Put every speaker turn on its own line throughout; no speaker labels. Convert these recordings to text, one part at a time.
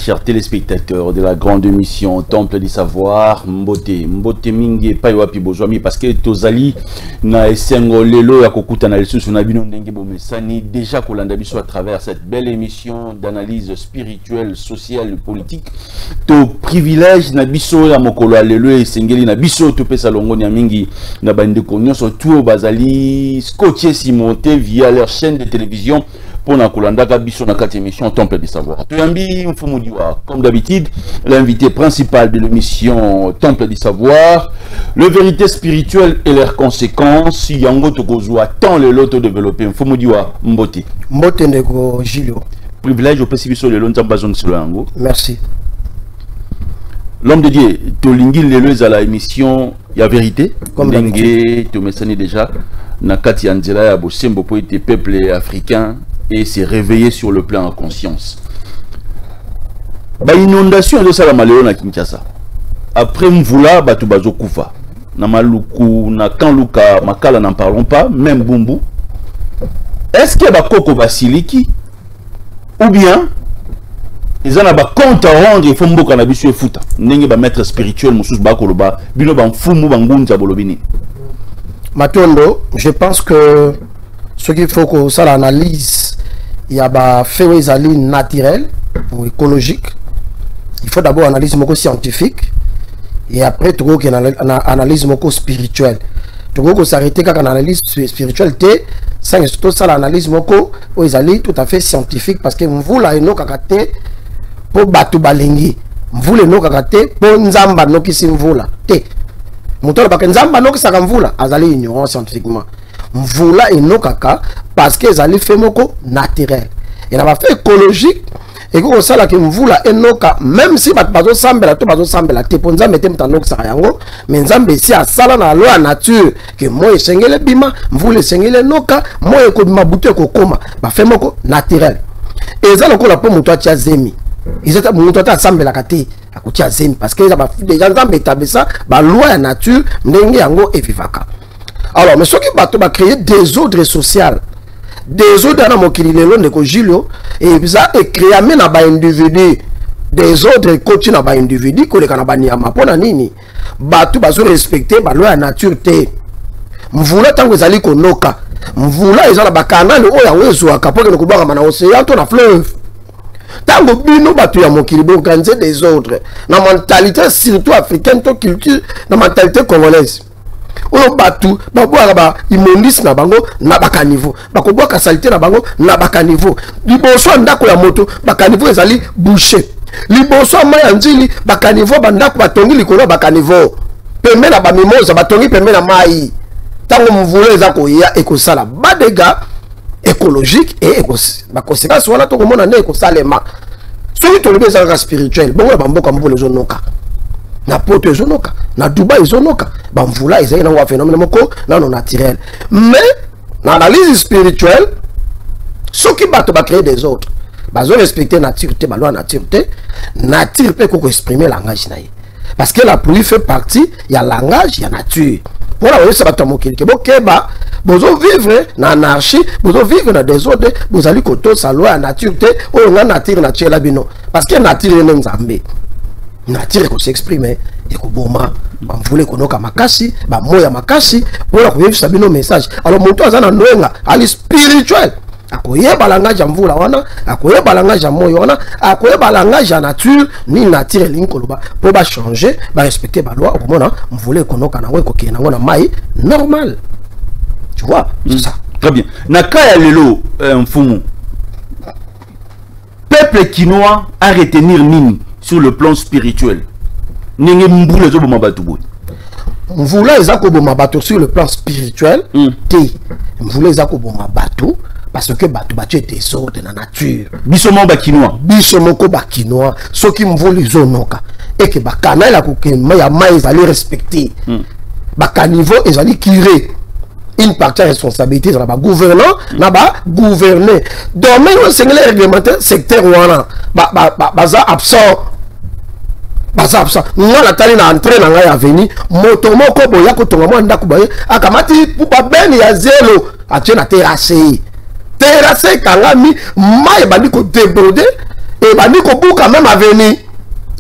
Chers téléspectateurs de la grande émission Temple du Savoir, Mbote Mingi Paiwapi Bojwami, parce que Tozali na esengo lelo ya kokuta na lesusu na bino ndenge bomesani déjà kolanda biso à travers cette belle émission d'analyse spirituelle, sociale, politique. To privilège na biso ya mokolo lelo esengeli na biso to pesa longo nya mingi na bande konyo surtout bazali scotché simonté via leur chaîne de télévision pour la Kolanda Gabiso dans cette émission Temple du Savoir. Tuyambi Mfumudiwa, comme d'habitude, l'invité principal de l'émission Temple du Savoir, le vérité spirituelle et leurs conséquences, Yango Tokozua, tant le loto développé. Mfumudiwa, Mbote.
Mbote Ndeko Gilio.
Privilège au Pacifique sur le long de sur Yango.
Merci.
L'homme de Dieu, Tolingi Leloz à la émission La Vérité,
comme
d'habitude, tu me sani déjà, Nakati Anzela ya Bosembo pour être peuple africain et se réveiller sur le plan en conscience. Ba inondation de Salamaleo na Kinshasa. Après Mvula, batu bazo kufa. Na Maluku, na Kanluka, Makala n'en parlons pas, même Bumbu. Est-ce que Bakoko Basiliki ou bien ils ont un compte à rendre, il faut que nous puissions faire. Nous ba maître spirituel, nous bakoloba, bino ba mfumu bangunza bolobini.
Matondo, je pense que ce qu'il faut que ça l'analyse, il y a des faits naturels ou écologiques. Il faut d'abord analyse scientifique et après tout une analyse spirituelle. Tout que s'arrêter quand analyse spirituelle c'est surtout ça l'analyse tout à fait scientifique parce que vous là no kakate pour batu balengi vous le no kakate pour nzamba no kisimvula te mutola ba nzamba no kisaka mvula azali ignorant scientifiquement mvula eno kaka parce que ezali fait moko naturel et na ba fait écologique et que ça la que mvula enoka même si bazo sambela to bazo sambela te ponza mete mtano kisaka yango mais nzambe si asala na loi nature que moi esengele bima mvula esengele noka moi ko bima butu ko koma ba fait moko naturel et ça lokola po muto atia zemi ils étaient muto ta sambela kati akotia zemi parce que ça ba déjà nzambe tabisa ba loi ya nature ndenge yango evivaka. Alors, mais ce qui va créer des ordres sociaux, des ordres dans mon kililelo de Kojilio, et ça est créé même dans les individus, des ordres coaching dans les individus, que les Kanabaniama, pour la nini, batu bazo respecter la loi nature te. Mvula tango ezali konoka, mvula ezala bakana le oya wezo akapoke no kubaka mana océan to na fleuve. Tango bino batu ya mokili bo organiser des ordres, na mentalité surtout africaine to culture, na mentalité congolaise. Ono batu babwaka ba immondice na bango na bakaniveau bakobwaka salité na bango na bakaniveau liboso ndako ya moto bakaniveau ezali bouché liboso maya nzili bakaniveau bandako batongi likolo bakaniveau pembe na bamimoza batongi pembe na mai tango mvula eza koya ekosala badega écologique et bakonséquence wana to komona ne ekosalema soki tolobi ezalaka spirituel bongo bamboka mbolo ezonoka na poto ezonoka na Dubaï ezonoka bamvula ezali na wa phénomène moko na non naturel mais na analyse spirituelle ce qui bato ba créer des autres bazo respecter nature te ba loi nature te nature peut ko exprimer langage na ye parce que la pluie fait partie il y a langage il y a nature pour la ça bato mokili ke bokeba bozo vivre na anarchie bozo vivre na désordre bozali koto sa loi nature te o nga nature naturelle bino parce que nature ne nzambe nature ko s'exprimer et ko boma ba mvule konoka makasi ba moya makasi pour la vivre sabino message alors moto azana ndoenga ali spirituel akoyeba langage ya mvula wana akoyeba langage ya moyo wana akoyeba langage ya nature ni nature linkoloba pour ba changer ba respecter ba loi au mona mvule konoka na weko ke na ngona mai normal tu vois c'est ça
très bien nakaya lelo mfumu peuple quinois a retenir nini sur le plan spirituel nenge mbula zo boma batu boy
mvula ezako boma batu sur le plan spirituel te mvula ezako boma batu parce que batu batu était sorte na nature
bisomo ba quinois
bisomoko ba quinois soki mvula izonoka et que bakana la kokema ya mai ezali respecter bakaniveau ezali curé une partie de responsabilité dans la gouvernant na ba gouverner donc même c'est le réglementaire secteur wana baza absent nga la tali na entrée na ngai aveni moto moko boya ko tonga mo ndako baye akamati pupa beni ya zelo atie na terrasse kangami mai bandi ko déborder et bandi kobuka même à venir.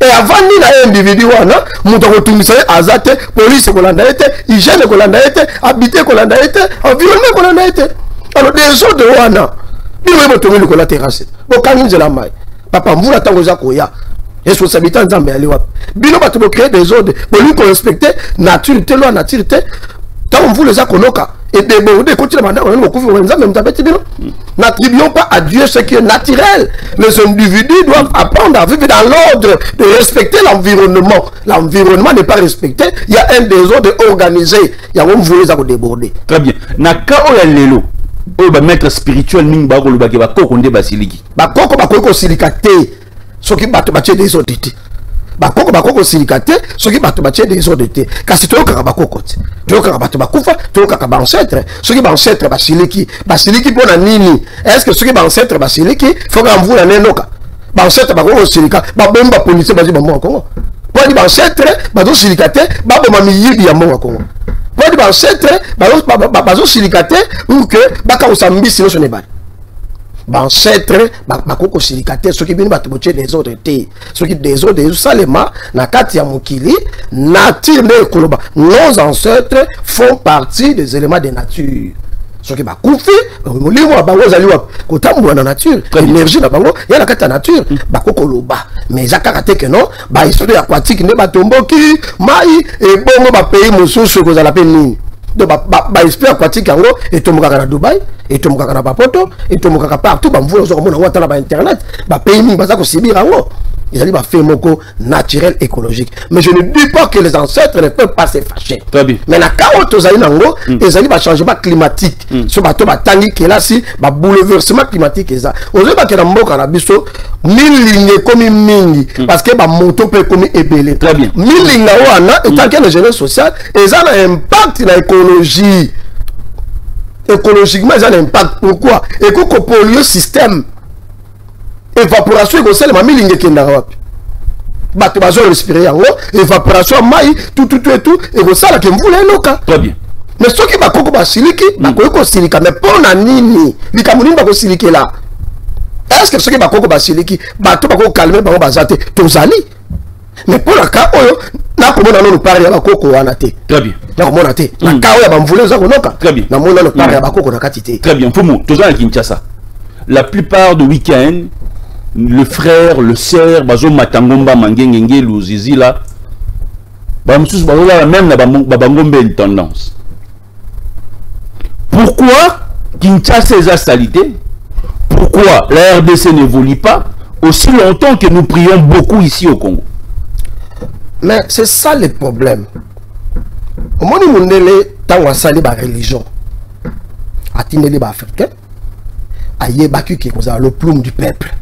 Et avant ni na individu wana muto ko tumisa azate police ko landa ete hygiène ko landa ete habité ko landa ete environnement ko landa ete alors des autres wana ni webo tomeli ko la terrasse bo kangi la mai papa mvula tango za ko ya responsabilité nzambe ali wapi bino bato bo créer des ordres bo lui ko respecter nature te loi nature te tant mvula za ko noka et de continuer maintenant on ko fuwa nzambe mtabeti bino n'attribuons pas à Dieu ce qui est naturel. Les individus doivent apprendre à vivre dans l'ordre de respecter l'environnement. L'environnement n'est pas respecté, il y a un désordre organisé, il y a un volet à déborder.
Très bien. Naka oya lelo o ba maître spirituel mingi ba ko lo ba ke ba koko nde basiliki
ba koko ba ko silikate soki bato ba tie des ordres bakoko bakoko silikate soki bato ba tie des ordres kasi to ka bakoko to ka bato bakufa to ka ba ancêtre soki ba ancêtre basiliki pona nini est-ce que soki ba ancêtre basiliki faut que mvula nenoka ba ancêtre bakoko silika ba bomba police ba mo Kongo poni ba ancêtre ba do silikate ba bomba miyibi ya mo Kongo poni ba ancêtre ba zo silikate ou que baka usambisi no soneba ancêtre bakoko silikate soki bino bato botie des ordres te soki des ordres salema na kati ya mokili nature ne koloba nos ancêtres font partie des éléments de nature soki bakufi molimo bango zali wa kotambola na nature énergie na bango ya na kati ya nature bakoko loba mais zakaka te que non ba histoire aquatique ne batomboki mai et bongo ba pays mosusu kozala pe nini de esprit aquatique yango et tomokaka na Dubaï et tomokaka na Bapoto et tomokaka partout ba mvula zo komona wata na ba internet ba pays mingi baza ko sibira yango ils allaient fait moko naturel écologique mais je ne dis pas que les ancêtres ne peuvent pas se fâcher mais na kao tozali nango ils allaient ba changement climatique so bato batangi kelasi ba bouleversement climatique eza ozo ba kena mboka na biso milinge komi mingi parce que ba moto pe komi ebele milinga wana etant que le jeunesse sociale eza na impact na écologie écologiquement, ça a un impact. Pourquoi? Et qu'on pollue le système. Évaporation, et qu'on sait les mamie qui n'a pas. Bateau bazo respirer en haut, évaporation, maï, tout, et qu'on sait que vous voulez le cas.
Très bien.
Mais ce qui va beaucoup siliki, va silika, mais pour la nini, les Camerounais va siliki là. Est-ce que ce qui va beaucoup siliki, bateau va calmer, va bazate, tous ali. Mais pour la cas, na komona no pari ya bakoko wana te.
Très bien.
Na komona te. Na kawa ya bamvule za konoka.
Très bien.
Na mona no pari ya bakoko na kati te.
Très bien. Fumu, toza na Kinshasa. La plupart du week-end, le frère, le sœur, bazo matangomba mangengenge luzizi là. Ba msusu bazo la même na babangombe une tendance. Pourquoi Kinshasa est salité? Pourquoi la RDC n'évolue pas aussi longtemps que nous prions beaucoup ici au Congo?
Mais c'est ça le problème. Au moment où on est dans la religion, à Tinele africain, à Yebaku qui est le plume du peuple.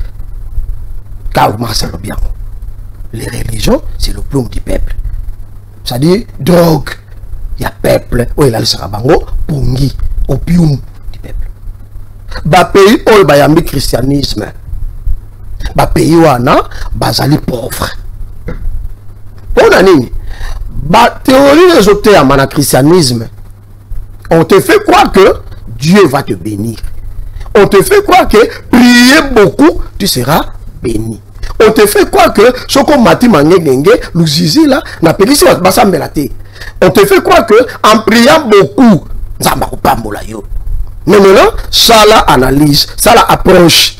Car c'est bien. Les religions, c'est le plume du peuple. C'est-à-dire, drogue, il y a peuple, où il a le sarabango, pungi, opium du peuple. Ba pays où il y a le christianisme. Ba pays où il y a les pauvres. On a nini ba théorie des auteurs en christianisme. On te fait croire que Dieu va te bénir. On te fait croire que prier beaucoup, tu seras béni. On te fait croire que ce qu'on m'a dit l'uzizi là, n'a pas dit ça on te fait croire que en priant beaucoup, ça va pas yo. Mais maintenant, ça la analyse, ça la approche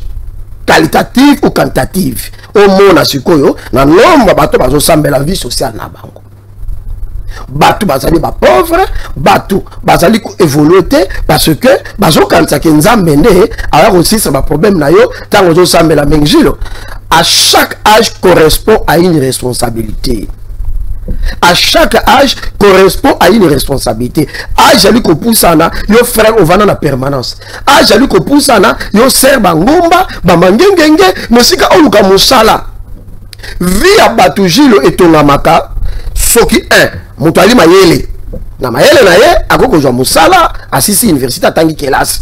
qualitative ou quantitative. Au monde à Sikoyo, na nombre bato bazo sambe la vie sociale na bango. Bato bazali ba pauvre, bato bazali ko évoluer parce que bazo kanza kenzambe nde alors aussi ça va problème na yo tango zo sambe la mengilo. À chaque âge correspond à une responsabilité. À chaque âge correspond à une responsabilité. Âge ali ko pusana yo frère ovana na permanence. Âge ali ko pusana yo ser bangomba ba mangengenge mesika oluka musala. Via batujilo etongamaka soki mutu ali mayele. Na mayele na ye akoko jwa musala asisi université atangi classe.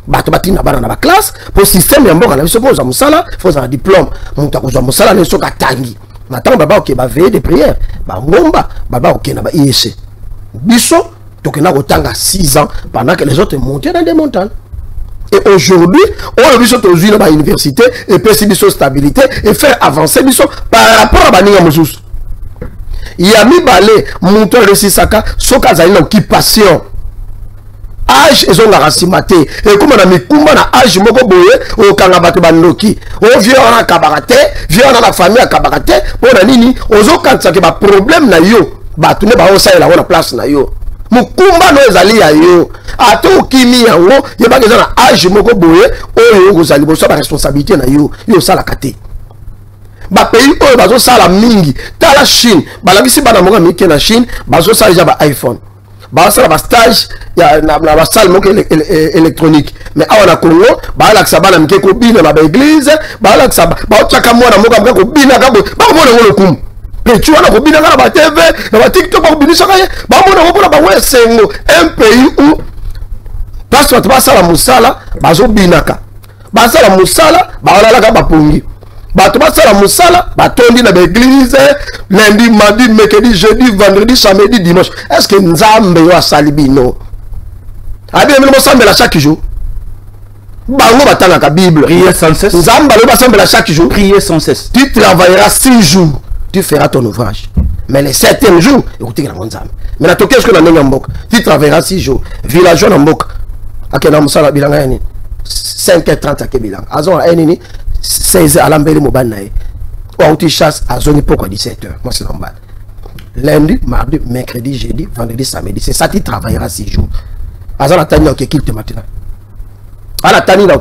Bato batina bana na ba classe pour système ya mboka na biso ko jwa musala faut un diplôme. Mutu akojwa musala ne soka tangi. Maintenant, baba ok, ba veille de prière, ba ngomba, baba ok na ba IEC. Biso, tokena kotanga 6 ans pendant que les autres montaient dans des montagnes. Et aujourd'hui, on a vu sur l'université et puis c'est stabilité et faire avancer par rapport à Baninga Moussous. Il y a mis balé, montant Saka, soka za une occupation. Âge et son rasimate. Et comme on a mis kumba na âge moko boye, au kangabatu bandoki. Au vieux on a kabarate, vieux on a la famille à kabarate, pour la nini, aux autres quand ça que ba problème na yo, ba tourner ba osa la on place na yo. Mukumba no ezali ya yo. Ato kimi yango, yeba ke na âge moko boye, oyo ozali bo so ba responsabilité na yo, yo sala kate. Ba pays oyo bazo sala mingi, ta la Chine, ba la bisi bana moka mike na Chine, bazo sala ja ba iPhone. Ba sala ba stage ya na ba salle moko électronique. Mais awa na Congo, ba la ksaba na mike ko bina na ba église, ba la ksaba, ba otaka mwana moka ko bina ka bo, ba mo na ko mais tu vois, on a la TV, on a TikTok, on a un pays où, parce que tu vas à la Moussala, bazo binaka. Basa la Moussala, baola la bapungi. Tu vas à la Moussala, batondi na l'église, lundi, mardi, mercredi, jeudi, vendredi, samedi, dimanche. Est-ce que Nzambe wa salibino? Abi nous ensemble chaque jour. Bango batanga ka Bible.
Prier sans cesse.
Nzambe lo ensemble chaque jour.
Prier sans cesse.
Tu travailleras 6 jours. Tu feras ton ouvrage. Mais les 7e jours, écoutez, mais la toquette, ce que tu travailleras 6 jours. Villageois dans Mbok, à quel moment ça va bilan 5h30 à quel bilan. Azon à 16h à l'ambele Mobanae. Ou tu chasse à zone pourquoi 17h. Moi c'est normal. Lundi, mardi, mercredi, jeudi, vendredi, samedi. C'est ça, tu travailleras 6 jours. Azon à Tania, ok, quitte maintenant. À la tani dans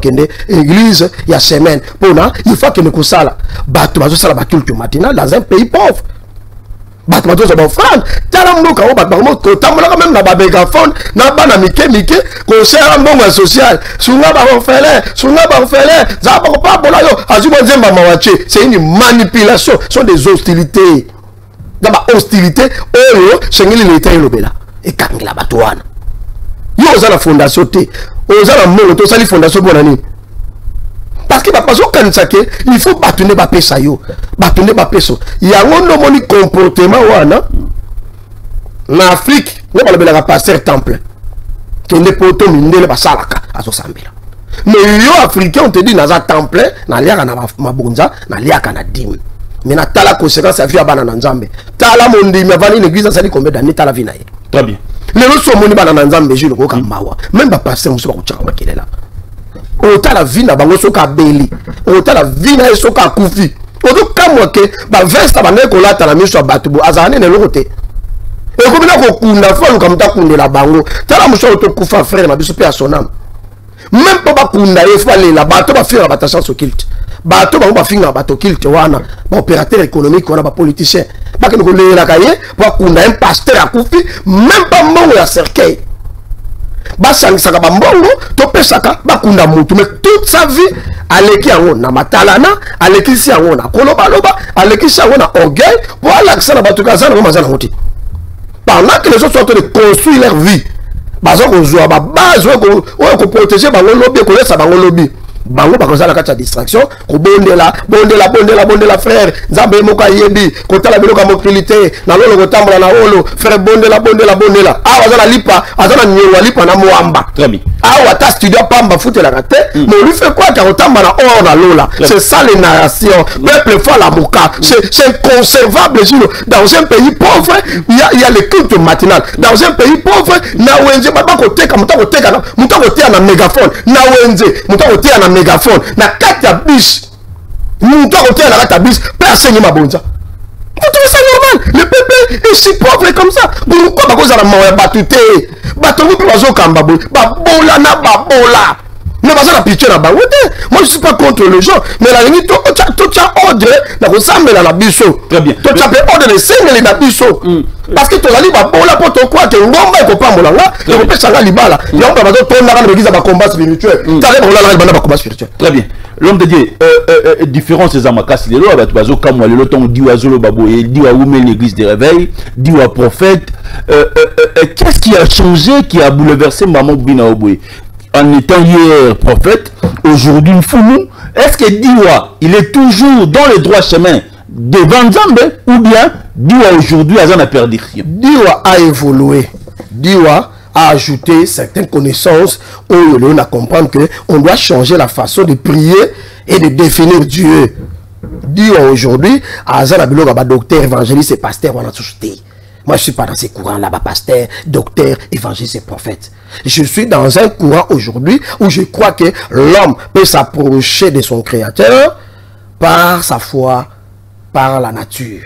l'église, il y a semaine. Pour nous, il faut que nous ça là. Bateau ça la culte matinale dans un pays pauvre. Bateau ça va offrande. Talambo quand bateau tamola même na babégaphone, na bana mike concert un bon social. Sunga ba ofele, za pas bola yo, azuma zemba mawache. C'est une manipulation, ce sont des hostilités. D'abord hostilité, oh, chengeli l'état lobela et kangela batouana. Yo za la fondation té. Oza monde to sali fondation bonani parce que parce que il faut bâtonner ba pesa yo bâtonner ba peso ya ngondo moni comportement wana na Afrique ne ba lebela pasteur temple kende poto mindele ba salaka aso sambela mais yo africain on te dit naza temple na liaka na mabonza na liaka na dim mais na tala conséquence afia bana na nzambe tala mondi me vani l'église sali combien d'années tala vina ye
très bien.
Les autres sont monés dans l'ensemble de ko kamawa même pas passer on se va kuchaka bakele là autant la vie na bango soka beli autant la vie na soka kufi autant kamwa ke ba vesta ba neko lata na miso batubu azane ne lokote et comme na ko kunda fo comme ta kundela bango tala muso to kufa frère na biso pe a son âme même pas ba kunda e fale la bato ba faire ba chance au culte bato bango ba finga bato culte wana ba opérateur économique wana ba politicien ba ke ko le la kaye ba kunda un pasteur a kufi même pas mbongo ya cercueil ba sangisa ka mbongo to pesaka ba kunda mutu mais toute sa vie aleki yango na matalana aleki si yango na koloba loba aleki si yango na orgueil pour alakisa na bato kazana ngo mazana ngoti pendant que les autres sont en train de construire leur vie bazo ko zo ba base ko protéger bango lobby ko laisser bango lobby bango bakoza la kati ya distraction ko bondela frère nzambe moka yebi ko tala biloka mobilité na lolo ko tambola na olo frère bondela awa za la lipa azana nyewa lipa na muamba
très bien
awa ta studio pamba foutre la raté mais lui fait quoi ka otamba na or na lola c'est ça les narrations peuple fa la moka c'est inconservable dans un pays pauvre il y a le culte matinal dans un pays pauvre na wenze baba ko teka mutako teka na mégaphone na wenze mutako teka na mégaphone na kati ya bis mutako teka na kati ya bis personne ne mabonza. C'est normal, le peuple est si pauvre comme ça. Pourquoi pas qu'on a mangé batute? Batongo pour bazo kamba babola na babola. Ne pas la pitié na bangote. Moi je suis pas contre les gens, mais la limite tout ça ordre na ko sambela na biso.
Très bien.
Tout ça peut ordre sengeli na biso. Parce que to zali babola pour to quoi que ngomba ko pambola nga, ko pesa nga libala. Yo ba bazo tonda na begiza ba combat spirituel. Tale ba la bana ba combat spirituel.
Très bien. L'homme de Dieu, différence des amakas, les lois, bazo comme le temps dit Zolo Baboye, dit à Oumé l'église des réveils, dit à prophète. Qu'est-ce qui a changé, qui a bouleversé Maman Bina Oboué en étant hier prophète, aujourd'hui Foumou? Est-ce que Diwa, il est toujours dans le droit chemin devant Nzambe ou bien Diwa aujourd'hui a perdu?
Diwa a évolué. Diwa à ajouter certaines connaissances où on a comprendre que on doit changer la façon de prier et de définir Dieu. Dit aujourd'hui, à Zanabiloga, docteur, évangéliste et pasteur, on a tous dit. Moi, je ne suis pas dans ces courants-là, pasteur, docteur, évangéliste et prophète. Je suis dans un courant aujourd'hui où je crois que l'homme peut s'approcher de son créateur par sa foi, par la nature.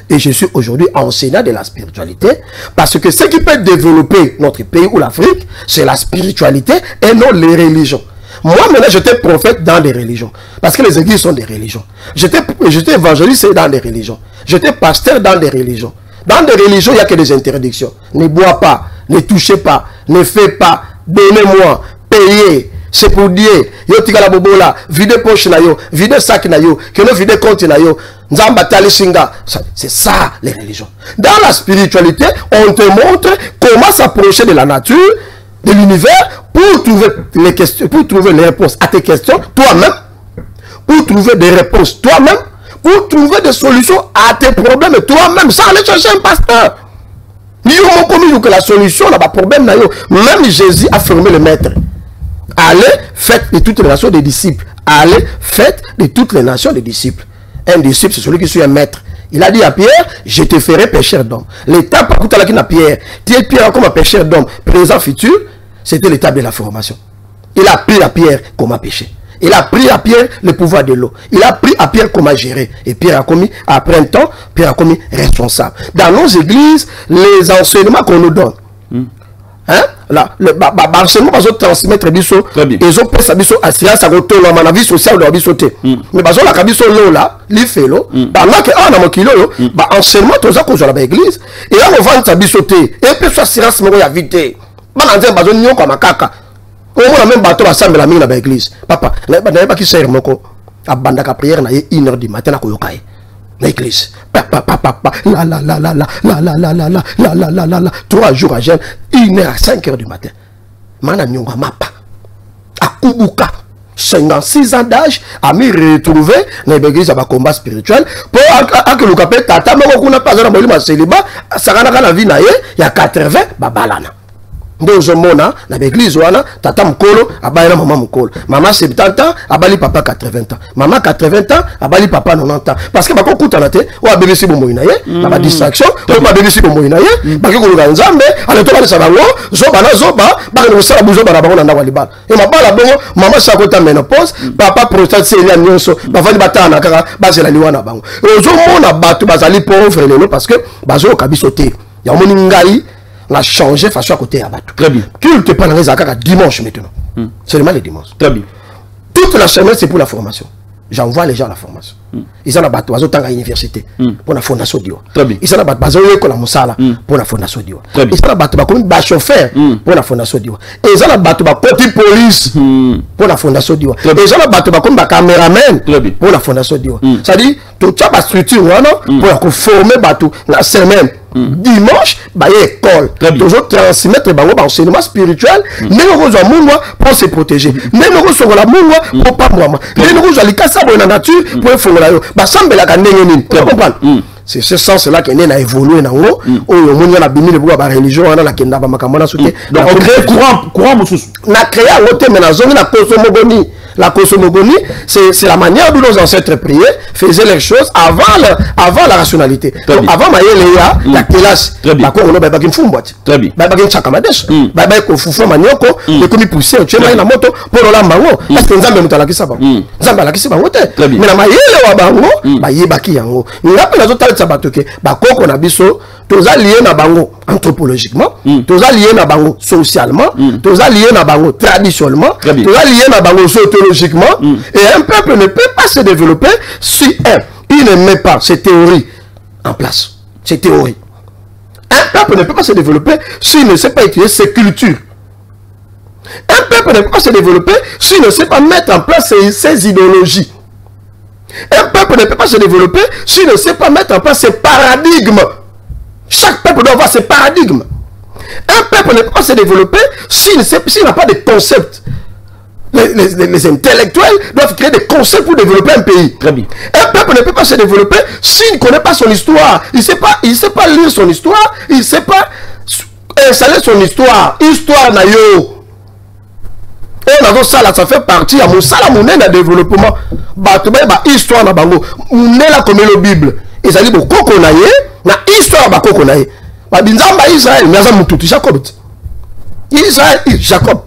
Et je suis aujourd'hui enseignant de la spiritualité parce que ce qui peut développer notre pays ou l'Afrique, c'est la spiritualité et non les religions. Moi, maintenant, j'étais prophète dans des religions. Parce que les églises sont des religions. J'étais évangéliste dans des religions. J'étais pasteur dans des religions. Dans des religions, il n'y a que des interdictions. Ne bois pas, ne touchez pas, ne fais pas, donnez-moi, payez. C'est pour dire, yo tika la bobola, vide poche na yo, vide sac na yo, que no vide compte na yo, nzamba tali singa. C'est ça les religions. Dans la spiritualité, on te montre comment s'approcher de la nature, de l'univers, pour trouver les questions, pour trouver les réponses à tes questions toi-même, pour trouver des réponses toi-même, pour trouver des solutions à tes problèmes toi-même, sans aller chercher un pasteur. Ni au commis que la solution n'a pas problème na yo. Même Jésus a fermé le maître. Allez, faites de toutes les nations des disciples. Allez, faites de toutes les nations des disciples. Un disciple, c'est celui qui suit un maître. Il a dit à Pierre, je te ferai pécheur d'homme. L'étape par contre à Pierre, tu es Pierre comme un pécheur d'homme, présent, futur, c'était l'étape de la formation. Il a pris à Pierre comment pécher. Il a pris à Pierre le pouvoir de l'eau. Il a pris à Pierre comment gérer. Et Pierre a commis, après un temps, Pierre a commis responsable. Dans nos églises, les enseignements qu'on nous donne, hein? Là, l'enseignement va transmettre biso, ils ont pris sa biso assurance à côté de la vie sociale de la vie sauté. Mais parce que la cabiso là, li fait l'eau, pendant que on a mon kilo, enseignement tout ça qu'on joue à l'église, et on va sa biso sauté, et puis ça assurance me va vite. Bah on dit bazon nyon comme kaka. On a même bateau à la mine à l'église. Papa, n'avez pas qui sert moko à banda ka prière na 1h du matin à koyokai. L'église, papa, la, 3 jours à jeûne, 1h à 5h du matin. Mana nyonga mapa, à Kubuka, 56 ans d'âge, à me retrouver dans l'église à combat spirituel, pour que le capé, tata, mais on n'a pas besoin de célibat, ça va dans la vie, il y a 80, babalana. Dans mona na l'église wana tata mkolo abali maman mkolo maman 70 ans abali papa 80 ans maman 80 ans abali papa 90 ans parce que bako kuta na te wa bébé si bomo inaye ba distraction o ba bébé si bomo inaye ba ko nga nzambe ale to ba sa bango zoba na zoba ba ko sala buzo ba bango na walibala e mabala bongo maman sa kota ménopause papa prostate c'est ya nyonso ba vali batana kaka ba zela liwana bango ozo mona batu bazali pauvre lelo parce que bazo kabisote ya moni ngai on a changé façon à côté à Batou.
Très bien.
Culte pendant les accords dimanche maintenant. Seulement les dimanches.
Très bien.
Toute la semaine c'est pour la formation. J'envoie les gens à la formation. Ils ont la bateau, ils ont à l'université pour la fondation d'Iwa.
Très bien.
Ils ont la bateau, ils ont la moussala pour la fondation d'Iwa. Ils ont la bateau, ils ont chauffeur pour la fondation d'Iwa. Ils ont la bateau, côté police pour la fondation d'Iwa. Ils ont la bateau, caméraman pour la fondation d'Iwa. C'est-à-dire, toute la structure pour former bateau la semaine. Dimanche, bah école. Toujours transmettre enseignement spirituel. Mais nous avons pour se protéger. Mais nous avons la moua pour pas moi. Mais nous avons les cassables dans la nature pour faire la yo. Bah ça me la gagne. Tu comprends? C'est ce sens-là qu'il a évolué dans l'eau. Oh, on a bini le bois par religion, on a la kenda bakamana sauté.
Donc on crée courant moussous.
Na créé à l'autre mais la zone la cosmogonie. La cosmogonie, c'est la manière dont nos ancêtres priaient, faisaient les choses avant la rationalité. Donc, avant Maïléa, la classe, la cour, on a une fumboite.
Très bien.
Bah, une chakamadesh. Bah, qu'on fout manioko, les commis poussés, tu es la moto, pour la mango. Parce que nous avons la kisaba. Nous avons la kisaba. Mais la Maïléa, bango, bah, yébaki yango. Nous avons la zota de sabatoke, bah, qu'on a biso, tous alliés na bango anthropologiquement, tous alliés na bango socialement, tous alliés na bango traditionnellement, tous alliés na bango sociologiquement. Et un peuple ne peut pas se développer si il ne met pas ces théories en place. Ces théories. Un peuple ne peut pas se développer s'il ne sait pas étudier ses cultures. Un peuple ne peut pas se développer s'il ne sait pas mettre en place ses idéologies. Un peuple ne peut pas se développer s'il ne sait pas mettre en place ses paradigmes. Chaque peuple doit avoir ses paradigmes. Un peuple ne peut pas se développer s'il n'a pas de concepts. Les intellectuels doivent créer des concepts pour développer un pays.
Très bien.
Un peuple ne peut pas se développer s'il ne connaît pas son histoire. Il ne sait pas lire son histoire. Il ne sait pas installer son histoire na yo. Et dans ça là, ça fait partie à mon salam on est dans développement. Bah histoire na bango. On est là comme la Bible. Et ça dit bon koko na ye, na histoire ba koko na ye. Ba binzamba Israël, mais ça mututu Jacob. Israël, Jacob.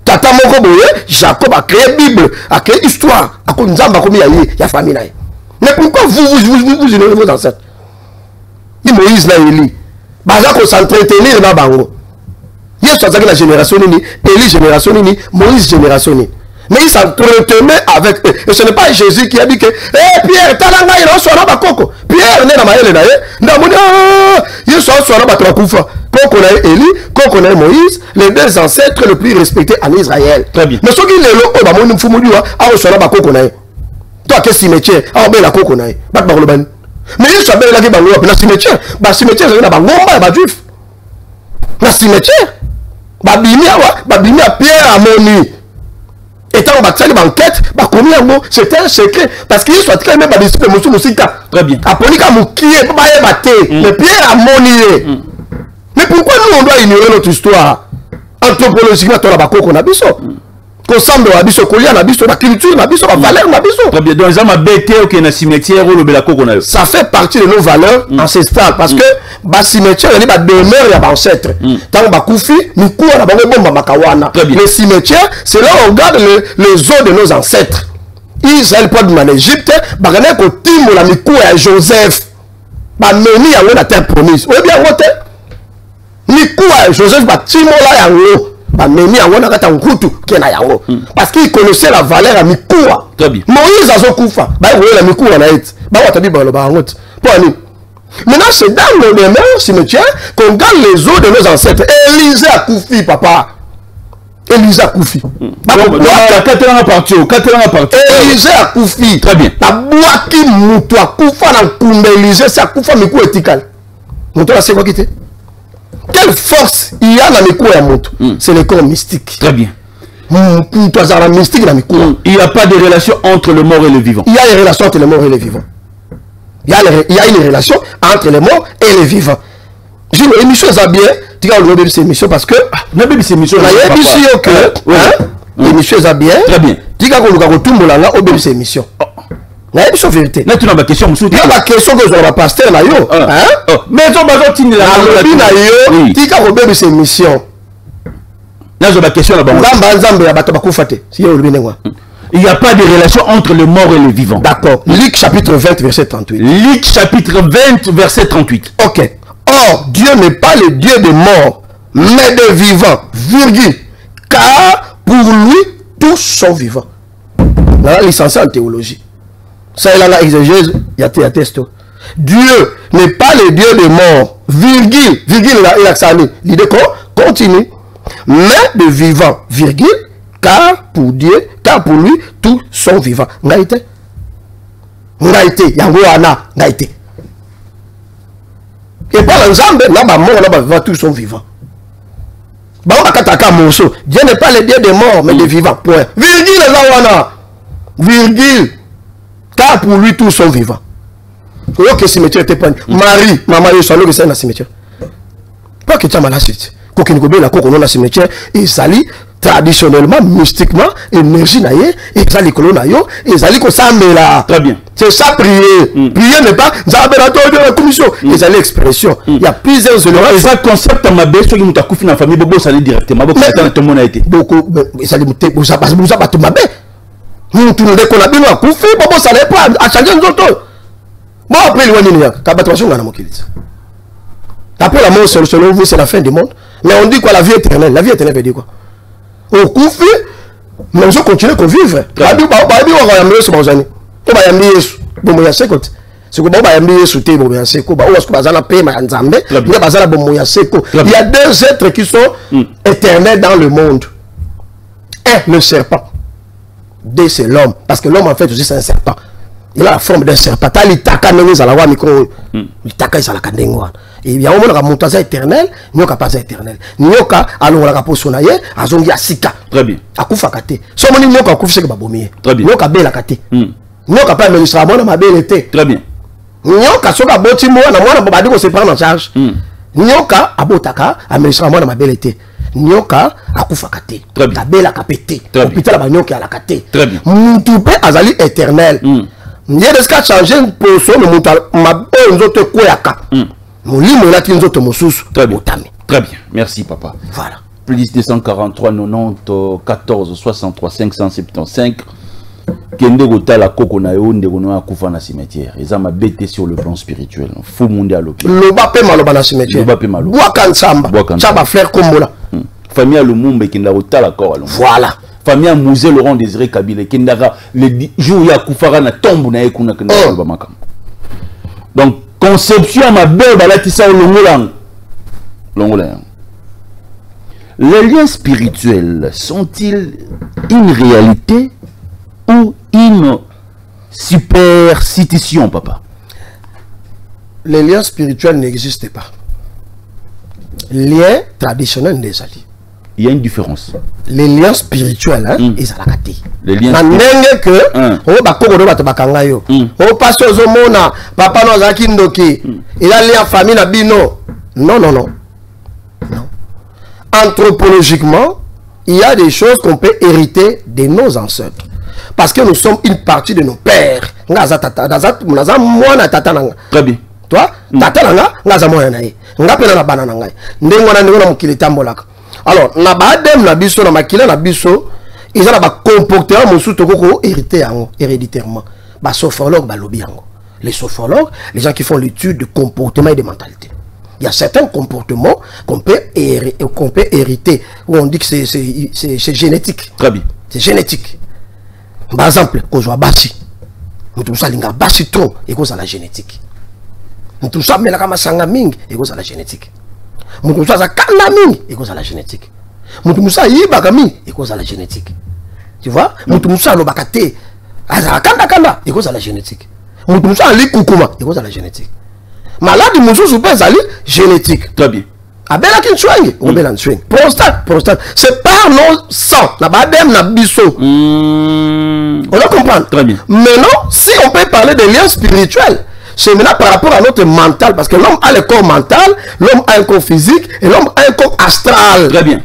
Tata moko boye, Jacob a créé Bible, a créé histoire, a comme nzamba comme ya famille na ye. Mais pourquoi vous ignorez vos ancêtres? Ni Moïse na Élie. Baza ko s'entretenir na bango. Yesu azaki la génération nini, Élie génération nini, Moïse génération nini. Mais il s'entretenait avec eux. Et ce n'est pas Jésus qui a dit que Pierre, talanga il a soina bakoko. Pierre n'est na maele na ye. Ndamoni il soina batwa kufa. Koko na Élie, koko na Moïse, les deux ancêtres les plus respectés en Israël.
Très bien.
Mais ce qui est là, ba moni mfumudiwa, a soina bakoko na ye. Toi que cimetière, a be la koko na ye. Bat ba kolobani. Mais il soit là qui bango na cimetière. Ba cimetière c'est na bangomba ba juif. Na cimetière. Babimi a Pierre à Moni. Et quand on va faire l'enquête, c'était un secret. Parce qu'il soit très même disciple de Moussika.
Très bien.
Aponika Moukié, mais Pierre a Moni. Mais pourquoi nous on doit ignorer notre histoire? Anthropologiquement, on a bakoko qu'on a biso. Ensemble, on a biso, on a biso, la culture, on a biso, la valeur, on a biso.
Très bien. Donc, ça m'a bêté au na cimetière ou le belako qu'on a.
Ça fait partie de nos valeurs ancestrales. Parce que, bah, cimetière, il y a des demeures, il y a ancêtres. Tant que Bakoufi, nous courons à la bombe Makawana. Les cimetières, c'est là où on regarde les os de nos ancêtres. Israël, pas de l'Égypte, bah, on a un Timo, la Mikou et Joseph. Bah, Meni, a la terre promise. Oui, bien, voté. Mikou et Joseph, bah, Timo, là, y Meni a un Nkutu qui est là. Parce qu'il connaissait la valeur à Mikoua. Moïse a son koufa. Bah, oui, la Mikoua, na it. Bah, on t'a dit, bah, le barote. Pour nous. Maintenant, c'est dans le même cimetière qu'on garde les os de nos ancêtres. Élisée a Koufi, papa. Élisée a Koufi. Élisée a Koufi. Très bien. La boîte qui moutou a Koufa dans le Koumbe Élisée, c'est à Koufa, Mikou étical. Moutou, là, c'est quoi qui était? Quelle force il y a dans les cours à Moutou? C'est le corps mystique.
Très bien.
Mystique dans les cours.
Il n'y a pas de relation entre le mort et le vivant.
Il y a une relation entre le mort et le vivant. Il y a une relation entre les morts et les vivants. J'ai une émission, ça bien. Tu as le cette émission parce que.
Cette émission,
l'émission, ça bien.
Très bien.
Tu as le tout le monde là, au cette émission. La émission vérité.
Là, tu as ma question, monsieur.
Il y a ma question que je vais passer là.
Mais on va continuer là.
Tu as le cette émission.
Là, j'ai ma question là-bas. Il n'y a pas de relation entre le mort et le vivant.
D'accord. Luc chapitre 20, verset 38.
Luc chapitre 20, verset 38.
Ok. Or, Dieu n'est pas le Dieu des morts, mais des vivants. Virgule. Car pour lui, tous sont vivants. Là, licencié en théologie. Ça, il a la exégèse, il y a test. Dieu n'est pas le Dieu des morts. Virgule. Virgule, il a ça. L'idée continue. Mais de vivants. Virgule. Car pour Dieu, car pour lui, tous sont vivants. Ngaïté. Ngaïté. Yangoana. Ngaïté. Et par exemple, là-bas, mort, là-bas, vivants, tous sont vivants. Bon, Dieu n'est pas le Dieu des morts, mais des vivants. Point. Virgule, Yangoana. Virgule. Car pour lui, tous sont vivants. Ok, le cimetière était pas. Marie, maman, il s'en est dans le cimetière. Pas que tu as mal à la suite. Quand tu as dans le cimetière, il s'allie traditionnellement, mystiquement, énergie naïe, et ça les colons naïo, et ça les consomme là.
Très bien.
C'est ça prier. Prier n'est pas la commission. Et ça l'expression. Il y a plusieurs éléments.
Et ça concept à ma bête, ceux qui m'ont couffé dans la famille, beaucoup ça allait directement. Beaucoup tout le monde a été.
Beaucoup, ça allait ça passe tout ma bête. Nous tout le monde qu'on a bien couffé, beaucoup ça allait pas à changer nos autres. Bon après le wani niak, kabatration ngana mokilitsa. Après la mort selon vous c'est la fin du monde. Mais on dit quoi la vie éternelle? La vie éternelle veut dire quoi? Au coup fait, mais on continue à vivre. Babi on va yamber sur bonzani. On va yamber bon ya sekot. C'est que bon va yamber sur té bon ya seko. Ba o bazala pe ma nzambe. Il y a bazala bon ya seko. Il y a deux êtres qui sont éternels dans le monde. Un, le serpent. Deux, c'est l'homme. Parce que l'homme en fait aussi c'est un serpent. Il a la forme d'un serpent. L'itaka n'est pas la micro. L'itaka est la kandengoa. Et il y a un moment où on a éternel, nous n'avons pas éternel. Nous avons alors on a sonaye, azongi asika.
Très bien.
Akufa kate. So moni nous avons kufse que babomier.
Très bien.
Nous avons bela kate. Nous avons pas administration na mabele té.
Très bien.
Nous avons kasoka boti mo na mwana babadi ko se prendre en charge. Nous nyoka abotaka amelisa mwana mabele te nyoka akufaka te tabela kapete hôpital ba nyoka ala kate mutu pe azali éternel ndiye deska changer poso le mutu mabonzo nzoto koyaka molimo elati nzoto mosusu otami.
Très bien, merci papa.
Voilà.
Plus 243 90 14 63 575. Kende gotala koko na yo ndeko na kufa na cimetière. Eza mabete sur le plan spirituel. Fou monde à l'hôpital.
Loba pe maloba na cimetière.
Loba pe maloba.
Boaka nsamba. Chaba frère Kombola.
Famille Lumumba kenda gotala ko.
Voilà.
Famille Mouzé Laurent Désiré Kabila kenda le jour ya kufara na tombe na ekuna kenda ba makam. Donc conception ma belle balati sa longolang. Longolang. Les liens spirituels sont-ils une réalité ou une superstition, papa?
Les liens spirituels n'existent pas. Liens traditionnels des alliés.
Il y a une différence.
Les liens spirituels, hein, ils sont à
les liens
spirituels. Papa il a lien famille na bino. Non, non, non. Anthropologiquement, il y a des choses qu'on peut hériter de nos ancêtres. Parce que nous sommes une partie de nos pères.
Très bien.
Toi, alors, na badem na biso na makila na biso, ils ont un comportement hérité héréditairement. Ba sophrologue ba lobi yango. Les sophrologues, les gens qui font l'étude de comportement et de mentalité. Il y a certains comportements qu'on peut hériter, où on dit que c'est génétique.
Très bien.
C'est génétique. Par exemple, quand je vois Bassi, nous ça linga Bassi trop, et cause à la génétique. Nous ça mais la kama sangaming, et cause à la génétique. Nous ça kanaming, et cause à la génétique. Nous ça yibagaming, et cause à la génétique. Tu vois? Nous ça lobakate, kanda, et cause à la génétique. Nous ça likukuma, et cause à la génétique. Maladie mususu pe zali génétique.
Très bien.
Abela kin soigne, obela soigne. Prostate, c'est par nos sang, la badem na biso. On doit comprendre.
Très bien.
Maintenant, si on peut parler de liens spirituels, c'est maintenant par rapport à notre mental, parce que l'homme a le corps mental, l'homme a un corps physique et l'homme a un corps astral.
Très bien.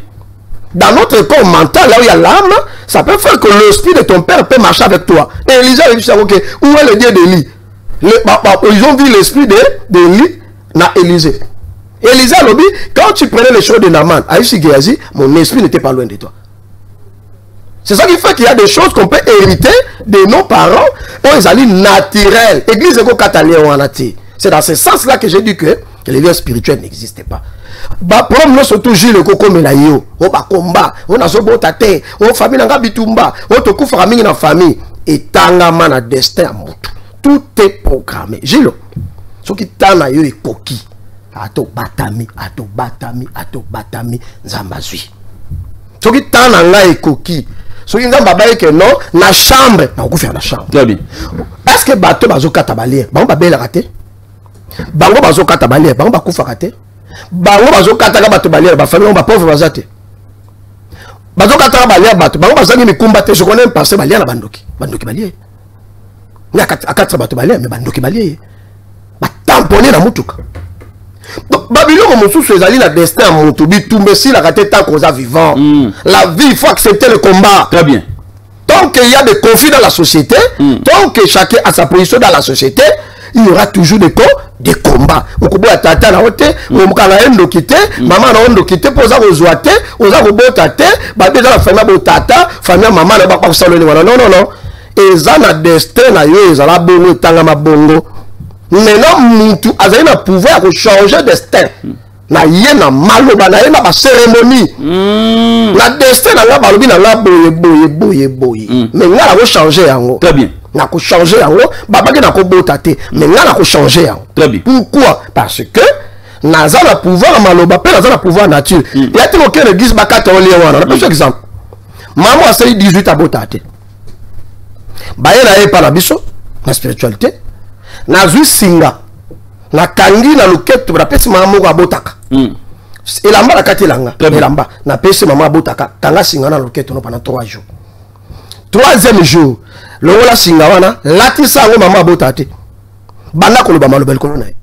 Dans notre corps mental, là où il y a l'âme, ça peut faire que l'esprit de ton père peut marcher avec toi. Et Élisée a dit, ok, où est le Dieu d'Élie? Ils ont vu l'esprit d'Élie na Élisée. Élisée a dit, quand tu prenais les choses de Naaman, Aïssi Géazi, mon esprit n'était pas loin de toi. C'est ça qui fait qu'il y a des choses qu'on peut hériter de nos parents, où ils allaient naturels. Église est c'est dans ce sens-là que j'ai dit que les liens spirituels n'existaient pas. Pour nous, surtout Gilles Koko Menayo, on va combat, on a zo botate, on famille n'a bitumba, on te couvre famille na famille, et tangama na destin à moto. Tout est programmé. Gilles, ce qui t'a na yo est coquille. Ato batami, zambazui. Ce qui t'a na est coquille. Ce qui t'a babaye que non, la chambre, on va faire la chambre.
Très bien.
Est-ce que bateau bazo katabalier, on va bien rater? Bango bazo katabalier, bango bakufa rater? Bango bazo kataka bato balier, ba famille on va pauvre bazate. Bazo kataka balier bato, bango bazangi mikumba te, je connais un passé balier na bandoki balier. Nya akatra bato balier, mais bandoki balier. Ba tamponner na mutuka. Donc Babylone mosusu ezali na destin mutu bitumbe si la raté tant qu'on a vivant. La vie, il faut accepter le combat.
Très bien.
Tant qu'il y a des conflits dans la société, tant que chacun a sa position dans la société, il y aura toujours des combats. Okubo ya tata na hote, omukala endo kité, maman na endo kité poza kozwate, oza kobota te, ba beza la famille bo tata, famille maman na ba kwa saloni wana. Non non non. Eza na destin na yo ezala bongo tanga mabongo. Maintenant mutu azali na pouvoir de changer destin. Na ye na maloba na ye na ba cérémonie. Na destin na nga balobi na nga boye. Mais nga la ko changer yango.
Très bien.
Na ko changer yango, babaki na ko bota te, mais nga na ko changer yango.
Très bien.
Pourquoi? Parce que naza na pouvoir maloba pe naza na pouvoir nature. Il y a tellement que l'église bakata oli wana. Na par exemple. Maman a sali 18 à bota te. Ba ye na ye pa na biso, na spiritualité. Na zui singa. Na kangi na loketo na pesi maman moko abotaka. Elamba na kati langa. Elamba na pesi maman abotaka. Kanga singa na loketo no pendant 3 jours. 3e jour, le singa wana, lati sango maman abotate. Banda koloba malobel kono na ye.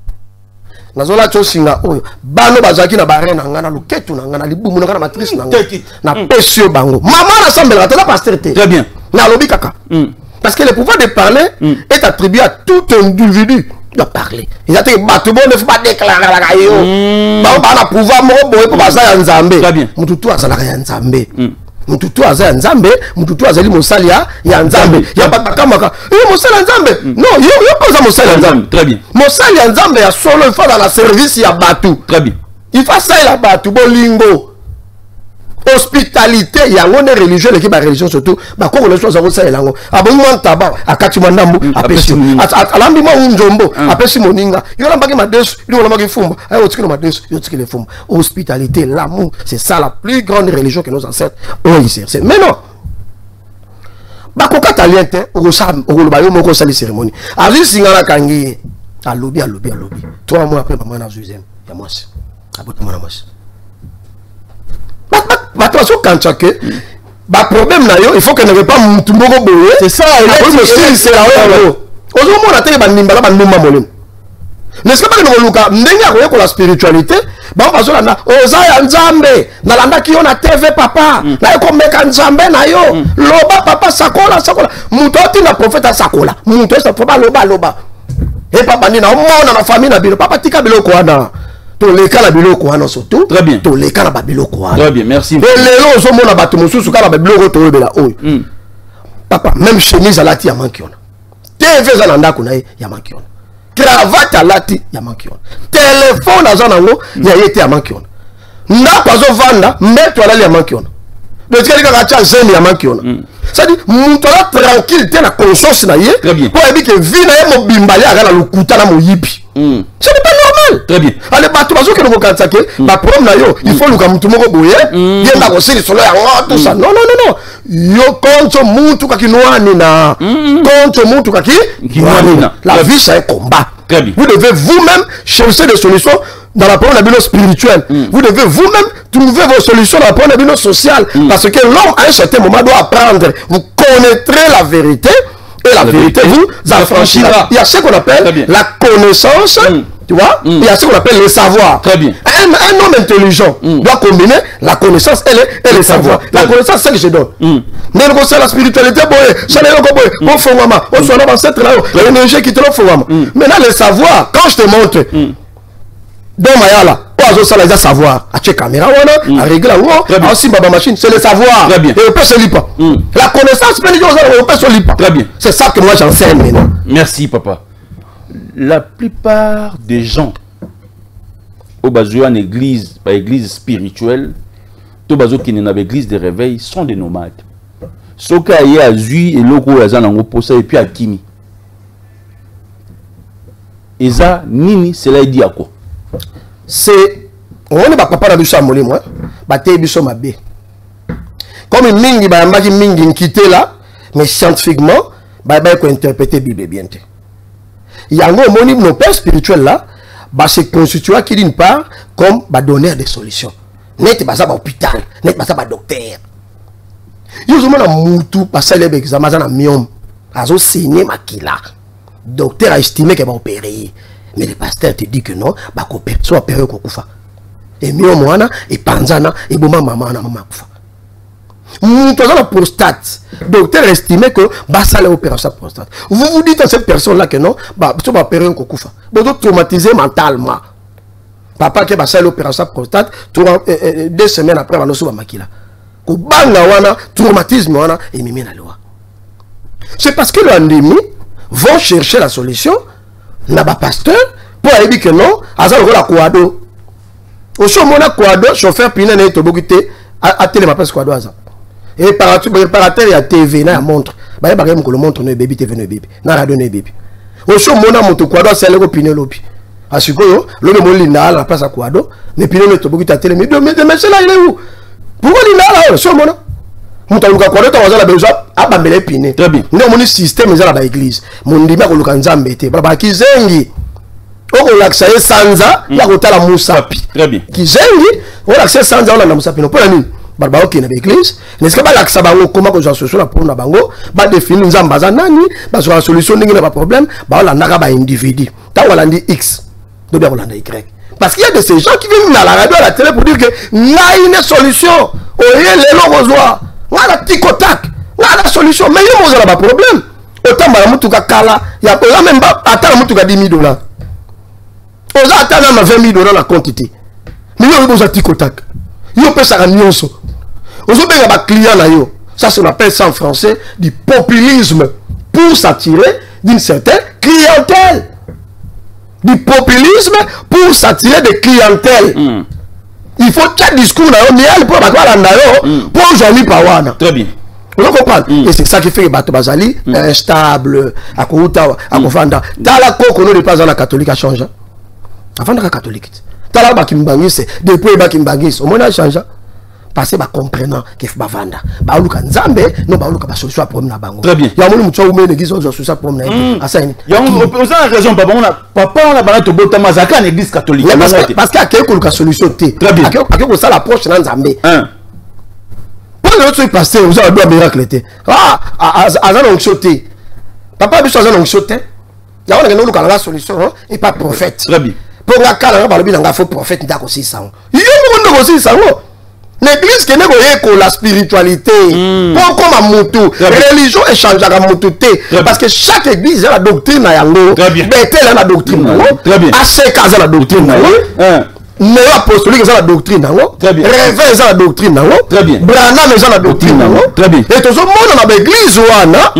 nazola chosinga oyo bano bazaki na bare na ngana loketu na ngana libumu na ngana matrice na ngana na pesio bango maman assemblera tela pasteur te
très bien
na lobi kaka parce que le pouvoir de parler est attribué à tout individu de parler il y a des bateaux bon ne faut pas déclarer la gayo ba na pouvoir mo boye pour baza ya nzambe
très bien
mututu azala ya nzambe mututu azala nzambe mututu azali mosalia ya nzambe ya batakamaka mosalia nzambe non yo posa mosalia nzambe
très bien
mosalia nzambe ya solo il faut dans la service ya batu
très bien
il faut ça la batu bolingo hospitalité yango ne religieux l'équipe ba religion surtout ba ko le chose ça elango abongo ntaba akati mandambu apesi alambi mo unjombo apesi moninga yo lambaki madesu yo lambaki fumba ayo tikino madesu yo tikile fumba hospitalité l'amour c'est ça la plus grande religion que nos ancêtres ont exercé mais non ba ko kataliente o sam o lo ba yo moko sali cérémonie azu singala kangi alobi 3 mois après maman na deuxième ya moi abota mona moi Mathieu Kanchake, bah problème là il faut que ne pas mutumbogo boye. C'est ça. C'est là où. Aujourd'hui on a télé bandimba bandimba molem. N'est-ce pas que nous luka ndenga ko la spiritualité, bah on va sur là. Ozaya nzambe, na landa ki ona TV papa, na ko meka nzambe na yo. Loba papa sakola. Mutoti na prophète sakola. Muto ça faut pas loba. Et papa ni na mona na famille na bilo papa tika bilo ko ana. Toleka la biloko wana surtout
très bien
toleka la biloko wana
très bien merci
et lelo zo mona bato mosusu kala biloko tolebela oyo papa même chemise alati ya mankiona TV za nanda kuna ya mankiona cravate alati ya mankiona téléphone azana ngo ya yete ya mankiona ndako azo vanda mbeto alali ya mankiona de tika ka cha zeni ya mankiona ça dit muto la tranquille te na conscience na ye pour ebi ke vie na ye mobimbali akala lukuta na moyibi ce n'est pas normal.
Très bien.
Allez, bateau, parce que nous avons ma problème là, il faut nous comme tout le monde boyer. Il y a aussi les soleils, tout ça. Non. Yo contre mutu kaki noani na. Contre mutu kaki noani. La vie c'est un combat.
Très bien.
Vous devez vous-même chercher des solutions dans la problème de spirituelle. Vous devez vous-même trouver vos solutions dans la problème de sociale. Parce que l'homme à un certain moment doit apprendre. Vous connaîtrez la vérité. Et la vérité vous affranchira. Il y a ce qu'on appelle la connaissance, tu vois. Il y a ce qu'on appelle le savoir.
Très bien.
Un homme intelligent doit combiner la connaissance et le savoir. La connaissance, c'est ce que je donne. Mais c'est la spiritualité, ça n'est pas bon. On fait maman, on soit là, ancêtre là, l'énergie qui te le fait maman. Maintenant, le savoir, quand je te montre, dans Mayala, ça les savoir. À check caméra, à régler aussi baba machine, c'est le savoir.
Très bien.
Et on peut se lire pas. La connaissance, on peut se lire pas.
Très bien.
C'est ça que moi j'enseigne maintenant.
Merci papa. La plupart des gens au bazo en église, par église spirituelle, tout bazo qui n'est pas église de réveil sont des nomades. Ceux qui aillent à Zui et loko yazan en oposa et puis à Kimi. Et ça, nini, cela dit à quoi?
C'est on est pas papa na biso molimo ba te biso mabe comme mingi ba mbaki mingi nkité là mais scientifiquement ba ko interpréter Bible bien te yango moni nos pères spirituels là ba se constituer qui d'une part comme ba donner des solutions net ba ça ba hôpital net ba ça ba docteur yo zo na mutu ba ça les examens na miom azo signer makila docteur a estimé que va opérer. Mais le pasteur te dit que non, bah soit opéré kokufa. Et mieux moana et panzana et boma maman na maman kufa. Nous avons la prostate. Docteur estimé que bah ça l'opération prostate. Vous dites à cette personne là que non, bah soit opéré kokufa. Vous êtes traumatisé mentalement. Papa qui bah ça l'opération prostate, 2 semaines après on a reçu makila. Ko banga wana traumatisme wana et mimi na loi. C'est parce que l'endémie vont chercher la solution. Na ba pasteur pour dire que non azalo la quado au show mona quado chauffeur pina na to bokité a télé ma passe quado aza et préparateur ya TV na montre ba ba ko le montre no baby TV no baby na radio no baby au show mona moto quado c'est le ko pina lopi asikoyo le mo linda la place quado mais pina no to bokité télé mais c'est là il est où pourquoi linda là show mona mutaluka kwa leta wazala bezo abambele pine ndio moni système ezala ba église mondima ko luka nzambe te baba kizengi oko laksa ye sanza ya kotala musapi
très bien
kizengi o laksa sanza ona na musapi no pona nini baba okina ba église n'est-ce pas laksa bango koma ko jasoso la pona bango ba définir nzamba za nani ba so la solution ndenge na ba problème ba la ndaka ba individu ta wala ndi x Donc, bien, Y. Parce qu'il y a de ces gens qui viennent à la radio, à la télé pour dire que il y a une solution. Au lieu de l'eau, il y a la tic-tac. Il y a la solution. Mais il y a un problème. Autant que il y a même pas 10 000 $. On a même 20 000 $ la quantité. Mais il y a un tic-tac. Il y a un peu on a un client. Ça, on appelle ça en français du populisme pour s'attirer d'une certaine clientèle. Du populisme pour s'attirer des clientèles. Il faut qu'il y ait un discours pour Jean-Louis Pawana.
Très bien.
Vous comprenez? Et c'est ça qui fait que Bato Bazali est instable, à Kouta, à Kofanda. Dans la cour, on n'est pas dans la catholique à changer. Avant de la catholique. Dans la Bakimbangis, depuis Bakimbangis, au moins a changé. Parce que comprenant qu'il faut vendre. Bah on a Nzambe, non bah on a solution pour na bango.
Très bien.
Il y a un monde qui a l'église solution pour na. Ah ça. Il
y a une raison papa on a bana to bota mazaka en église catholique.
Parce qu'il y a quelque solution té.
Très bien.
Avec ça l'approche na Nzambe. Pour le autre pasteur, vous avez un miracle té. Ah azana onction té. Papa biso azana onction té. Il y a une solution et pas prophète.
Très bien.
Pour la kala ba lobi nga faux prophète ndako si ça. Il y a monde aussi ça. L'église qui n'est la spiritualité. Pour comme un moto. La religion échange à moto. Parce que chaque église a la doctrine à yango. Bethel a la doctrine. ACK a la doctrine. Néo apostolique a la doctrine. Réveil a la doctrine. Branham a la doctrine. Et tout le monde dans l'église ouana.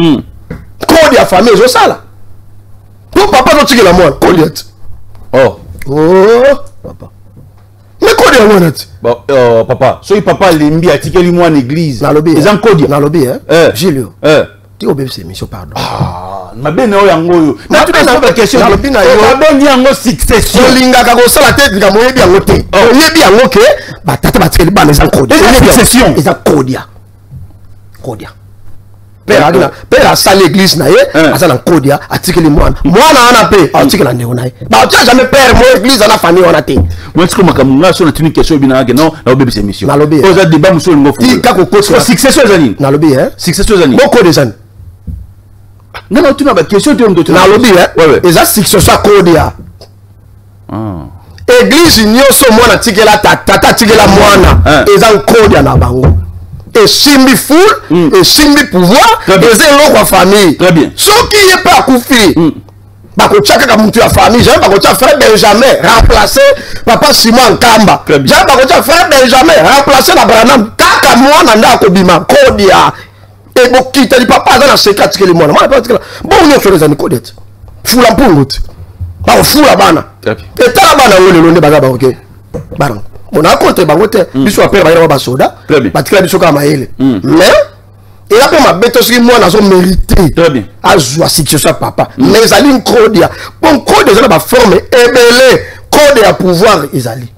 Code ya famille c'est ça là. Pour papa non tiki la moi. Codiette. Oh papa. Mais quoi de moi net?
Papa, soy papa lembi atikeli moi en église.
Les
encodie.
Na lobby Gilio. Tu obéis ces missions pardon.
Ah, ma bene o yango. Na tu poses la question.
Na lobby na yo.
Na ben yango succession.
Linga ka ko sala tête nga mo yebi yango te. Yebi yango ke ba tata ba tikeli ba les encodie.
Succession.
Les encodia. Codia. Père a salé l'église na ye, a ça l'encodia, a tikeli moi. Moi na paix, a tikeli ndeko na ye. Ba tu jamais père moi église na famille on a te.
Moi est-ce que makamuna so na tuni question bina ke non, na obéi ces missions.
Na lobby.
Oza débat muso ngo fo.
Ka ko
succession zani.
Na lobby
Succession zani.
Beaucoup de zani.
Non, tu n'as pas question de me
na lobby ouais. Et ça succession codia. Église nyoso mwana tikela tata tikela mwana. Et ça codia na bango. Et simbi foule, et simbi pouvoir, et c'est l'autre famille.
Très bien.
Ce qui n'est pas koufi. Bako tchaka ka mtu ya famille, j'aime bako tchaka frère Benjamin, remplacer papa Simon Kamba. J'aime bako tchaka frère Benjamin, remplacer la Branham. Kaka mwana nda kobima, kodia. Et boki tali papa za na seka tikeli mwana. Mwana pas tikela. Bon on est sur les amis kodette. Fula mpunguti. Ba fula bana. Et tala bana wole londe baza ba OK. Bana. On a compté bangote biso appel ba ba soda batikala biso kama ele mais il a pas ma bête aussi moi na zo mérité
très bien
azwa succession papa mais ali nkodia bon code za ba forme ebele code ya pouvoir ezali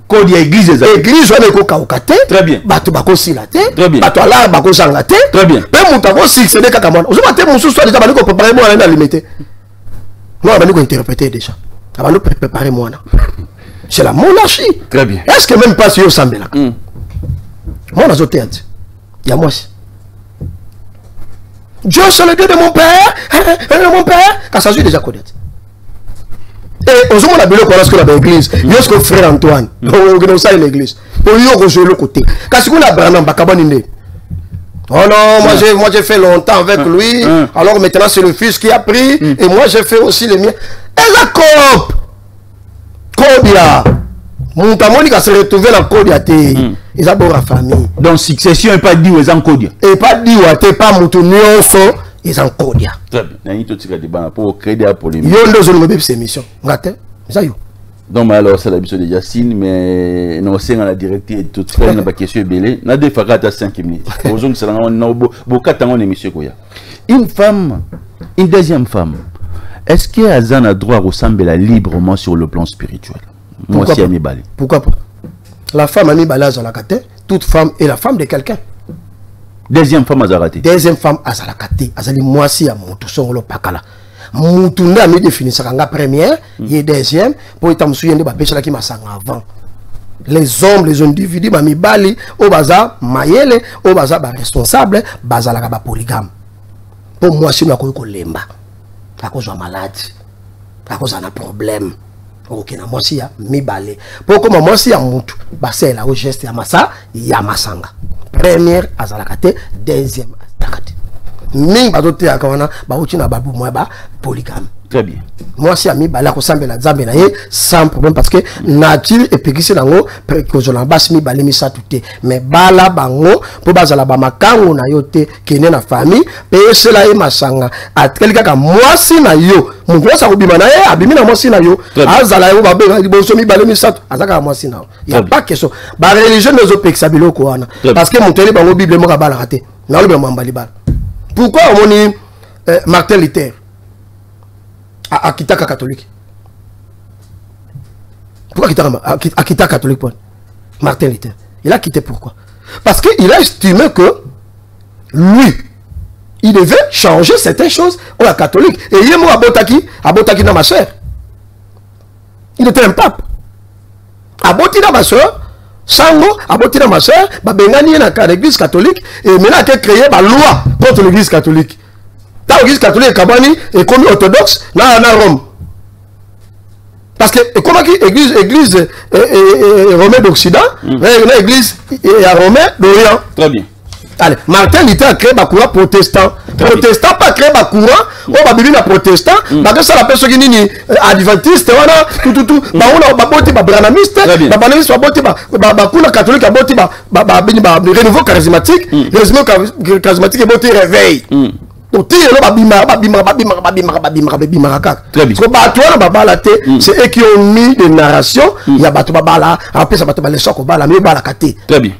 code ya église ezali
église wana ko kaukate
très bien
bato bako silate
très bien
bato ala bako sangate
très bien
pe muta ko succéder kaka mwana ozo mate musu soit déjà bako préparer moi na limité moi bako interpréter déjà avant de préparer moi na. C'est la monarchie.
Très bien.
Est-ce que même pas si vous semblez là? Moi, dans il y a moi. Dieu, c'est le Dieu de mon père. Mon père. Quand ça suit déjà connaître. Et aux hommes, on a bien le qu'on a l'église. Il y a ce que frère Antoine. On a ça l'église. Pour lui, on joue le côté. Quand on a Branham, Bakabonine. Oh non, moi j'ai fait longtemps avec lui. Alors maintenant, c'est le fils qui a pris. Et moi, j'ai fait aussi les miens. Et la coupe. Kodia. Mon tamoni qui se retrouvé dans Kodia te. Ils ont la famille.
Donc succession et pas dit aux Kodia.
Et pas dit ou te pas moutonio so ils ont Kodia.
Très bien. Nani to tika débat pour créer la polémique.
Yo ndo zo mobile ces missions. Ngate. Ça yo.
Donc alors c'est l'habitude de Yacine mais non c'est dans la directive tout ça n'a pas question belé. Na de fakata 5 minutes. Ozong c'est on no bokata on émission koya. Une femme, une deuxième femme. Est-ce qu'Azan a droit à ressembler librement sur le plan spirituel? Moi aussi, Amibali.
Pourquoi pas? La femme Amibali Azalakate, toute femme est la femme de quelqu'un.
Deuxième femme Azalakate.
Deuxième femme Azalakate. Azali moi aussi à mon tout son pakala. Mon tout n'a mis défini ça kanga première, il est deuxième pour être monsieur de bapécha qui m'a sang avant. Les hommes, les individus Amibali au bazar mayele, au bazar responsable, bazar la polygame. Pour moi si nous avons lemba. À cause de maladie, à cause d'un problème. ok na mwasi ya mibale po koma mwasi ya mutu basela au geste ya masa ya masanga première azalakate deuxième azalakate mingi bazote ya kawana ba uti na babu moya ba polygame.
Très bien.
Moi si ami bala ko sambela nzambe na ye sans problème parce que nature epekisi nango précozola basi mi balemi sa tuté mais bala bango po bazala ba makango na yo te kene na famille pe cela e masanga atkelika ka mwasi na yo mungu sa kobima na ye abimi na mwasi na yo azala yo ba benga liboso mi balemi sa azaka mwasi na yo ya pas question ba religion nozo pekisa biloko wana parce que monteli bango bible mo ka bala raté na lo be mambali bala pourquoi on dit Martin Luther a quitté la catholique. Pourquoi a quitté la catholique? Martin Luther. Il a quitté pourquoi? Parce qu'il a estimé que lui, il devait changer certaines choses au la catholique. Et il est abotaki dans ma soeur. Il était un pape. Aboti dans ma soeur, Sango, aboti dans ma soeur, Bengani dans l'église catholique, et maintenant il a créé une loi contre l'église catholique. L'église catholique est comme orthodoxe dans Rome. Parce que comment l'église romaine d'Occident, l'église romaine d'Orient.
Très bien.
Allez, Martin Luther a créé un courant protestant. Protestant pas créé un courant, on va vivre un protestant, parce que ça la personne qui est adventiste, tout, on va botter un branamiste, un branamiste va botter un catholique, un renouveau charismatique, renouveau charismatique est botter réveil. C'est eux qui ont mis des narrations. Il y a Bato Babala, après ça Bato Balesok Bala, mais Balakate.
Très bien.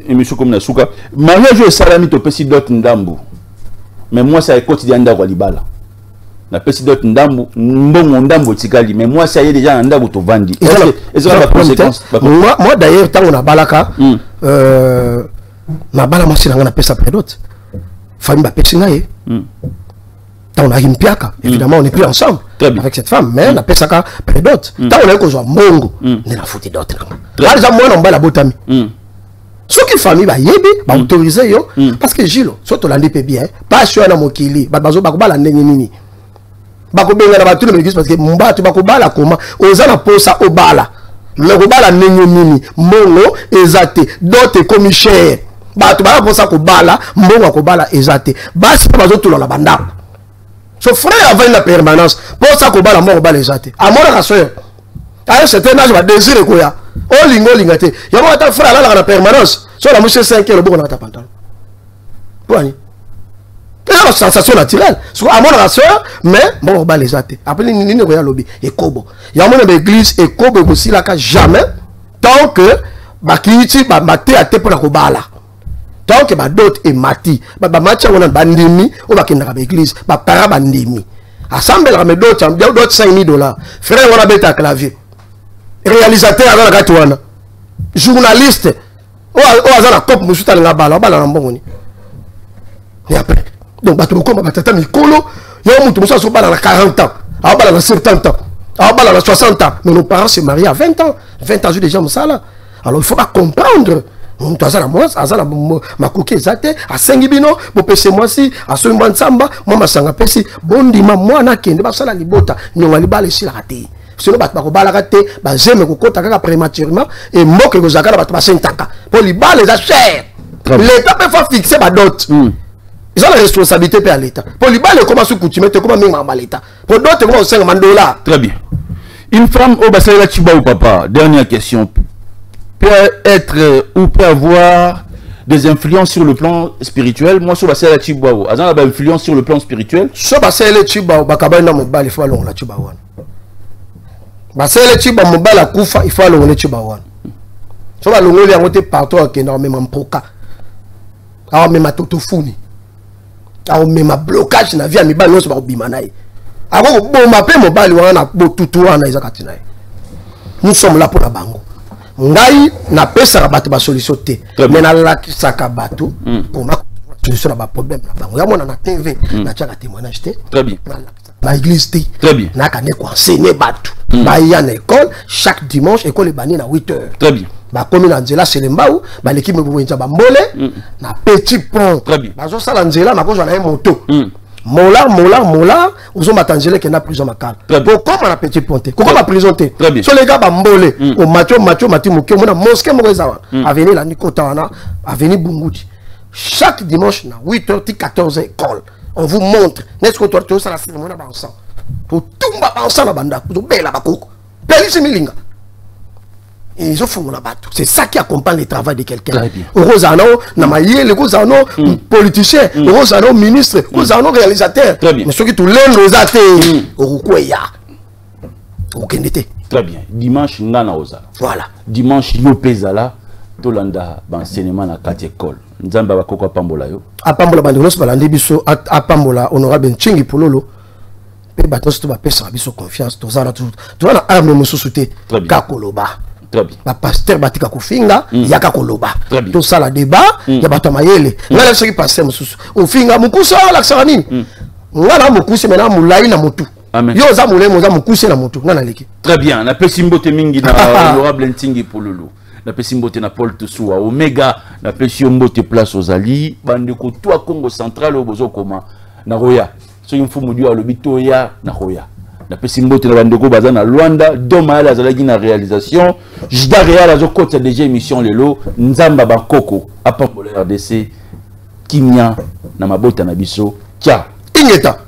Et monsieur comme Nasuka, mariage et salami to pesi dot ndambu. Mais moi ça est quotidien ndako libala. Na pesi dot ndambu, mbongo ndambu tikali, mais moi ça y est déjà ndako to vandi. Et ça va conséquence.
Moi d'ailleurs tant on a balaka na bala masi na pesa prédote. Famille va pêcher naïe. On a une piaka. Évidemment, on n'est plus ensemble avec cette femme, mais on a pêché ça près d'autres. Tant on a un cause mongo, on a foutu d'autres. Par exemple, moi, on va la botami. Ce qui famille va yébi, va autoriser yo, parce que Gilo, surtout l'année peut bien, pas sur un mokili, bazo bakuba la nini. Bakubenga na batu na l'église parce que mba tu bakuba la comment, ozana posa obala. Le obala nini, mongo, ezate, d'autres comme cher. Bato bala pour ça ko bala mbongo ko bala ezate basi pa bazo tula la banda so frère avait la permanence pour ça ko bala mbongo bala ezate amona ka soeur à un certain âge va désirer ko ya o lingo lingate ya mo ta frère la permanence so la monsieur 5 le bongo na ta pantalon poani c'est une sensation naturelle so amona ka soeur mais mbongo bala ezate après ni ko ya lobby et kobo ya mona l'église et kobo ko sila ka jamais tant que bakiti ba maté à te pour la ko bala. Donc, bah d'autres et mati, bah matcha on a bandimi, on va qu'il y église, bah para bandimi. Assemble la d'autres, d'autres $5,000. Frère, on a bête à clavier. Réalisateur à la gatouana. Journaliste, on a la cop, monsieur la balle, on va la ramboni. Et après, donc bah tout le monde va t'attendre Mikolo, il y a un mouton, ça se bat à 40 ans, à bas à 70 ans, à bas à 60 ans. Mais nos parents se marient à 20 ans. 20 ans, j'ai déjà mon salaire. Alors il faut pas comprendre. Ma coquille zate à Sengibino, mon PC moi si, à Soumban Samba, moi sanga pesi, bondi ma moi na kende, basala libota, nyonga libale si la raté. Sinon, bat bako bala raté, bah j'aime que kaka prématurément, et moque que zakala bat basentaka. Pour libale les cher. L'État peut faire fixer ma dot. Ils ont la responsabilité pour l'État. Pour libale, comment se coutumer, comment même à l'État. Pour d'autres, comment $5,000.
Très bien. Une femme au bassin la chiba ou papa, dernière question. Peut être ou peut avoir des influences sur le plan spirituel. Moi, sur la selle Chibao, a une influence sur le plan spirituel.
Sur la selle Chibao, bakabana mobile, il faut aller la Chibawan. La selle Chibao mobile à Koufa, il faut aller la Chibawan. Sur la longue, il y a monté partout avec énormément de proca. Alors, même à tout founi. Alors, même à blocage, na vie à mi bal, non, c'est pas bimanaï. Alors, bon, ma paix mobile, on a tout à Isakatinaï. Nous sommes là pour la bango. Ngai na pesa bato ba solution te mais na la saka bato pour ma solution ba problème na bango ya mona na TV na tchaka témoignage te
très bien
na église te
très bien
na kané ko enseigner bato ba ya na école chaque dimanche école bani na 8h
très bien
ba komi na nzela Selembao ba l'équipe mo bonza ba mbole na petit pont
très bien
ba zo sala nzela na ko zo na moto Mola, aux hommes attendus qui n'a plus en macal. Pourquoi on a petit ponté? Pourquoi on a présenté? Sur les gars, Bambolé, au Mathieu, Mati, on a mosquée, à venir la Nicotana, à venir Bungoudi. Chaque dimanche, 8h, 14h, école. On vous montre, n'est-ce que toi, tu as la cérémonie ensemble. Pour tout le monde ensemble, pour belle la bakoko. Belle milinga. Et ils ont fait la bateau. C'est ça qui accompagne le travail de quelqu'un. Rosano, Namaye, le Rosano, politicien, Rosano, ministre, Rosano, réalisateur. Mais ceux qui tout l'aiment, Rosate, Orukwaya. Okendete.
Très bien. Dimanche, Ngana Oza.
Voilà.
Dimanche, Yopezala, Tolanda, enseignement à 4 écoles. Nzamba bakoko apambola yo. Apambola
bandonos balandi biso apambola honorable Nchingi Pololo. Pe batos to ba pesa biso confiance to zana to na arme mususuté kakoloba.
Très bien.
Ba pasteur batika kofinga yaka koloba. To sala débat ya bato mayele. Ngala soki pasteur mususu. Ofinga mukusa la sarani. Ngala mukuse mena mulai na mutu.
Amen.
Yo za mulemo za mukuse na mutu. Ngana leki.
Très bien. Na pesi mbote mingi na honorable Nchingi Pololo. Na pesi mbote na Paul Toussoua Omega na pesi mbote place aux Ali bandeko toi Congo central au bozo koma na Roya so mfumu dio alobito ya na Roya na pesi mbote na bandeko baza na Luanda doma la zalaki na réalisation jida réal azo kota déjà émission lelo nzamba bakoko apambola RDC kimia na mabota na biso tia ingeta